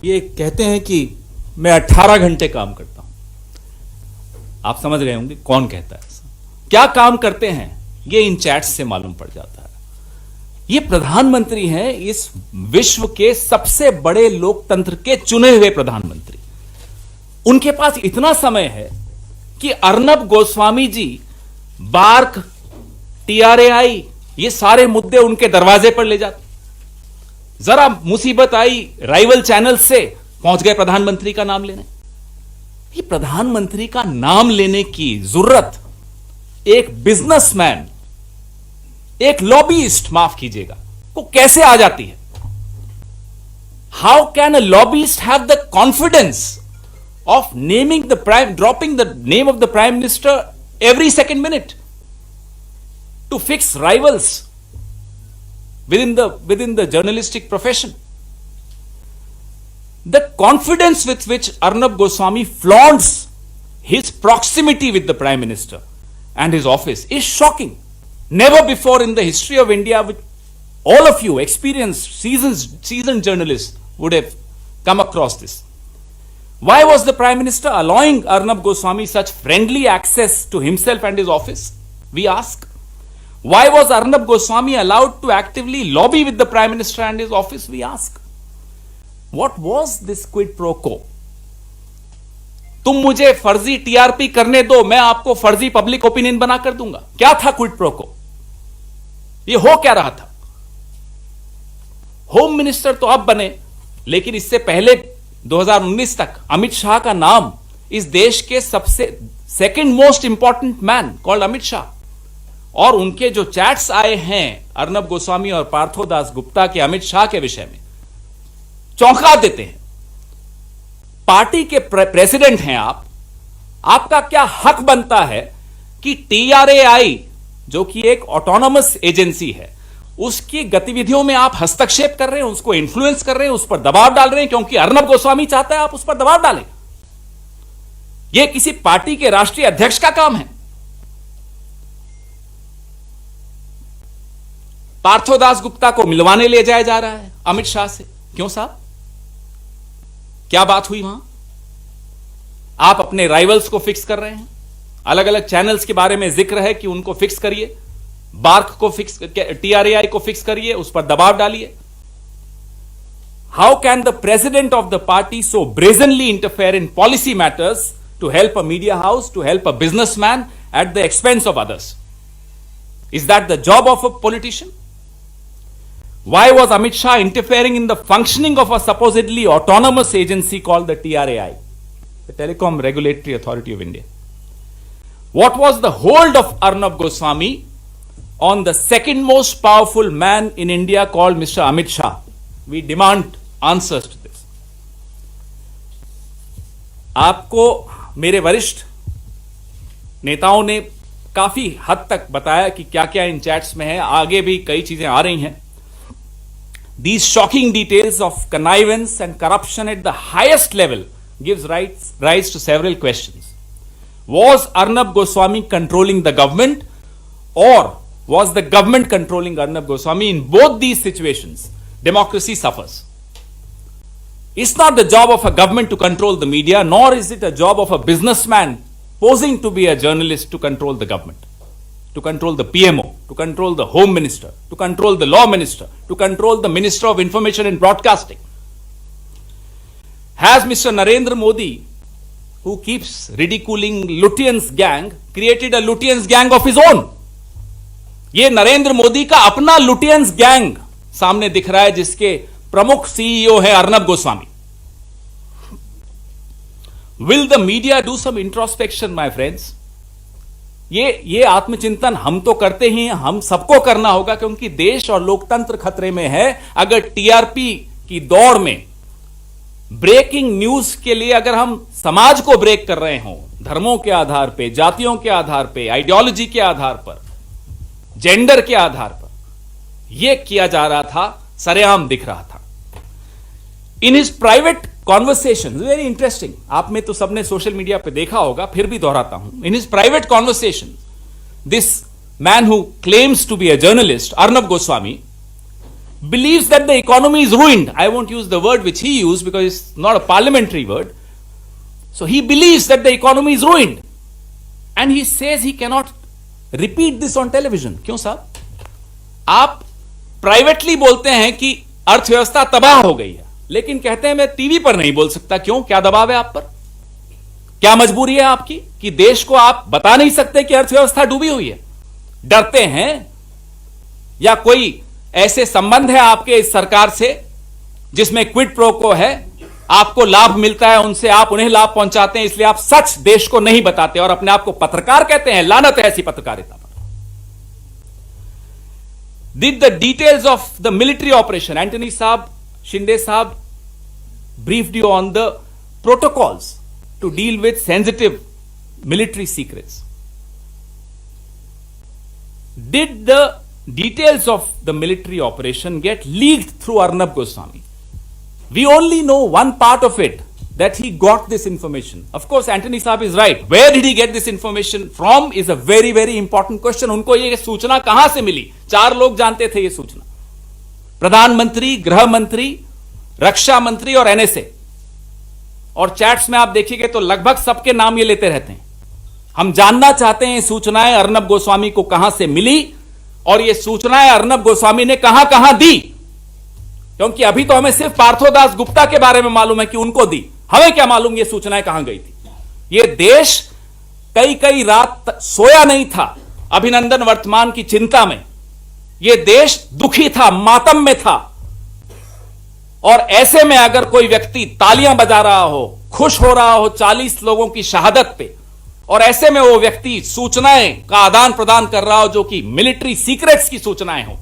ये कहते हैं कि मैं 18 घंटे काम करता हूं। आप समझ रहे होंगे कौन कहता है ऐसा, क्या काम करते हैं ये इन चैट्स से मालूम पड़ जाता है। ये प्रधानमंत्री हैं इस विश्व के सबसे बड़े लोकतंत्र के चुने हुए प्रधानमंत्री। उनके पास इतना समय है कि अर्नब गोस्वामी जी, बार्क, टीआरएआई, ये सारे मुद्दे उनके दरवाजे पर ले जाते। जरा मुसीबत आई, राइवल चैनल से पहुंच गए प्रधानमंत्री का नाम लेने। ये प्रधानमंत्री का नाम लेने की जरूरत एक बिजनेसमैन, एक लॉबीइस्ट, माफ कीजिएगा, को कैसे आ जाती है? How can a lobbyist have the confidence of dropping the name of the Prime Minister every second minute to fix rivals within the journalistic profession? The confidence with which Arnab Goswami flaunts his proximity with the Prime Minister and his office is shocking. Never before in the history of India, with all of you experienced, seasoned journalists would have come across this. Why was the Prime Minister allowing Arnab Goswami such friendly access to himself and his office? We ask. Why was Arnab Goswami allowed to actively lobby with the Prime Minister and his office? We ask. What was this quid pro quo? तुम मुझे फर्जी TRP करने दो, मैं आपको फर्जी public opinion बनाकर दूंगा। क्या था क्विड प्रो को? ये हो क्या रहा था? होम मिनिस्टर तो अब बने, लेकिन इससे पहले 2019 तक अमित शाह का नाम इस देश के सबसे second most important man called Amit Shah, और उनके जो चैट्स आए हैं अर्नब गोस्वामी और पार्थोदास गुप्ता के अमित शाह के विषय में, चौंका देते हैं। पार्टी के प्रेसिडेंट हैं आप, आपका क्या हक बनता है कि टीआरएआई, जो कि एक ऑटोनोमस एजेंसी है, उसकी गतिविधियों में आप हस्तक्षेप कर रहे हैं, उसको इन्फ्लुएंस कर रहे हैं, उस पर दबाव डाल रहे हैं, क्योंकि अर्नब गोस्वामी चाहता है आप उस पर दबाव डालें। यह किसी पार्टी के राष्ट्रीय अध्यक्ष का काम है। पार्थोदास गुप्ता को मिलवाने ले जाया जा रहा है अमित शाह से। क्यों साहब, क्या बात हुई वहां? आप अपने राइवल्स को फिक्स कर रहे हैं। अलग अलग चैनल्स के बारे में जिक्र है कि उनको फिक्स करिए, बार्क को फिक्स, टीआरएआई को फिक्स करिए, उस पर दबाव डालिए। How can the president of the party so brazenly interfere in policy matters to help a media house, to help a businessman at the expense of others? Is that the job of a politician? Why was Amit Shah interfering in the functioning of a supposedly autonomous agency called the TRAI, the Telecom Regulatory Authority of India? What was the hold of Arnab Goswami on the second most powerful man in India called Mr. Amit Shah? We demand answers to this. आपको मेरे वरिष्ठ नेताओं ने काफी हद तक बताया कि क्या क्या इन चैट्स में है, आगे भी कई चीजें आ रही हैं। These shocking details of connivance and corruption at the highest level gives rise to several questions. Was Arnab Goswami controlling the government, or was the government controlling Arnab Goswami? In both these situations, democracy suffers. It's not the job of a government to control the media, nor is it a job of a businessman posing to be a journalist to control the government, to control the PMO, to control the Home Minister, to control the Law Minister, to control the Minister of Information and Broadcasting. Has Mr. Narendra Modi, who keeps ridiculing Lutyens gang, created a Lutyens gang of his own? ये नरेंद्र मोदी का अपना Lutyens gang सामने दिख रहा है, जिसके प्रमुख CEO है Arnab Goswami. Will the media do some introspection, my friends? ये आत्मचिंतन हम तो करते ही हैं, हम सबको करना होगा, क्योंकि देश और लोकतंत्र खतरे में है। अगर टीआरपी की दौड़ में ब्रेकिंग न्यूज के लिए अगर हम समाज को ब्रेक कर रहे हों, धर्मों के आधार पे, जातियों के आधार पे, आइडियोलॉजी के आधार पर, जेंडर के आधार पर यह किया जा रहा था, सरेआम दिख रहा था। इन his private conversation, very interesting, आप में तो सबने सोशल मीडिया पे देखा होगा, फिर भी दोहराता हूं। In his private conversation, this man who claims to be a journalist, Arnab Goswami, believes that the economy is ruined. I won't use the word which he used because it's not a parliamentary word. So he believes that the economy is ruined. And he says he cannot repeat this on television. क्यों साहब? आप privately बोलते हैं कि अर्थव्यवस्था तबाह हो गई है, लेकिन कहते हैं मैं टीवी पर नहीं बोल सकता. क्यों? क्या दबाव है आप पर? क्या मजबूरी है आपकी कि देश को आप बता नहीं सकते कि अर्थव्यवस्था डूबी हुई है? डरते हैं या कोई ऐसे संबंध है आपके इस सरकार से जिसमें क्विड प्रो को है, आपको लाभ मिलता है उनसे, आप उन्हें लाभ पहुंचाते हैं, इसलिए आप सच देश को नहीं बताते और अपने आप को पत्रकार कहते हैं? लानत है ऐसी पत्रकारिता पर. Did the details of the military operation, Antony साहब, शिंदे साहब briefed you on the protocols to deal with sensitive military secrets. Did the details of the military operation get leaked through Arnab Goswami? We only know one part of it, that he got this information. Of course, Antony Saab is right. Where did he get this information from is a very, very important question. उनको ये सूचना कहां से मिली? 4 लोग जानते थे ये सूचना. प्रधानमंत्री, गृह मंत्री, रक्षा मंत्री और एनएसए. और चैट्स में आप देखिएगा तो लगभग सबके नाम ये लेते रहते हैं. हम जानना चाहते हैं ये सूचनाएं अर्नब गोस्वामी को कहां से मिली और ये सूचनाएं अर्नब गोस्वामी ने कहां कहां दी. क्योंकि अभी तो हमें सिर्फ पार्थोदास गुप्ता के बारे में मालूम है कि उनको दी. हमें क्या मालूम ये सूचनाएं कहां गई थी? ये देश कई रात सोया नहीं था अभिनंदन वर्तमान की चिंता में. ये देश दुखी था, मातम में था. और ऐसे में अगर कोई व्यक्ति तालियां बजा रहा हो, खुश हो रहा हो 40 लोगों की शहादत पे, और ऐसे में वो व्यक्ति सूचनाएं का आदान प्रदान कर रहा हो जो कि मिलिट्री सीक्रेट्स की सूचनाएं हो,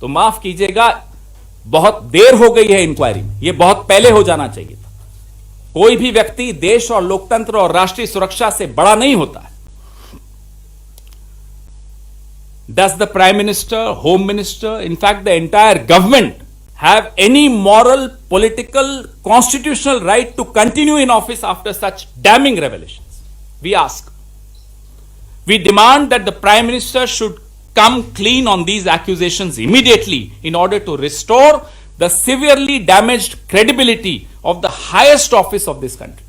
तो माफ कीजिएगा, बहुत देर हो गई है इंक्वायरी में. यह बहुत पहले हो जाना चाहिए था. कोई भी व्यक्ति देश और लोकतंत्र और राष्ट्रीय सुरक्षा से बड़ा नहीं होता है. Does the Prime Minister, Home Minister, in fact the entire government have any moral, political, constitutional right to continue in office after such damning revelations? We ask. We demand that the Prime Minister should come clean on these accusations immediately in order to restore the severely damaged credibility of the highest office of this country.